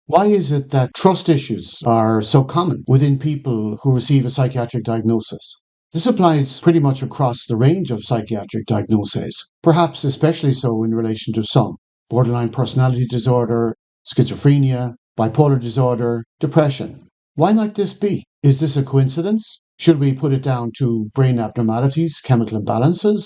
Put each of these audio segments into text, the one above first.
Why is it that trust issues are so common within people who receive a psychiatric diagnosis? This applies pretty much across the range of psychiatric diagnoses, perhaps especially so in relation to some: borderline personality disorder, schizophrenia, bipolar disorder, depression. Why might this be? Is this a coincidence? Should we put it down to brain abnormalities, chemical imbalances?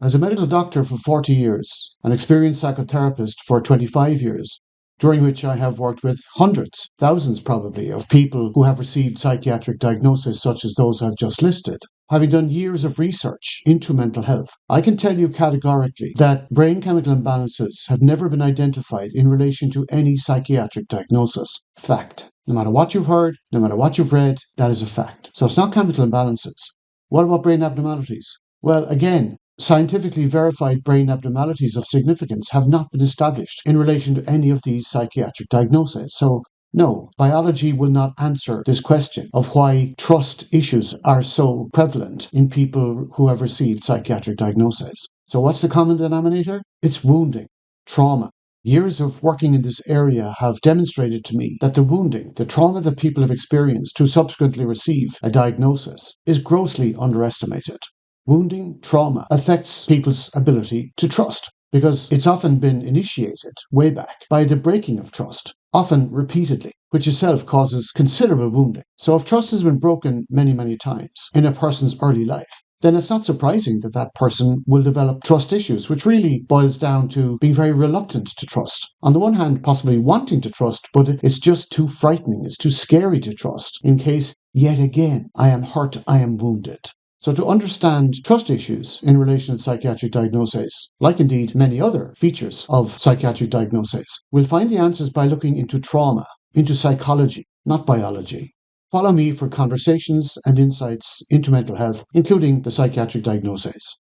As a medical doctor for 40 years, an experienced psychotherapist for 25 years, during which I have worked with hundreds, thousands probably, of people who have received psychiatric diagnoses such as those I've just listed. Having done years of research into mental health, I can tell you categorically that brain chemical imbalances have never been identified in relation to any psychiatric diagnosis. Fact. No matter what you've heard, no matter what you've read, that is a fact. So it's not chemical imbalances. What about brain abnormalities? Well, again, scientifically verified brain abnormalities of significance have not been established in relation to any of these psychiatric diagnoses. So, no, biology will not answer this question of why trust issues are so prevalent in people who have received psychiatric diagnoses. So, what's the common denominator? It's wounding, trauma. Years of working in this area have demonstrated to me that the wounding, the trauma that people have experienced to subsequently receive a diagnosis, is grossly underestimated. Wounding, trauma affects people's ability to trust because it's often been initiated way back by the breaking of trust, often repeatedly, which itself causes considerable wounding. So if trust has been broken many, many times in a person's early life, then it's not surprising that that person will develop trust issues, which really boils down to being very reluctant to trust. On the one hand, possibly wanting to trust, but it's just too frightening, it's too scary to trust in case, yet again, I am hurt, I am wounded. So to understand trust issues in relation to psychiatric diagnoses, like indeed many other features of psychiatric diagnoses, we'll find the answers by looking into trauma, into psychology, not biology. Follow me for conversations and insights into mental health, including the psychiatric diagnoses.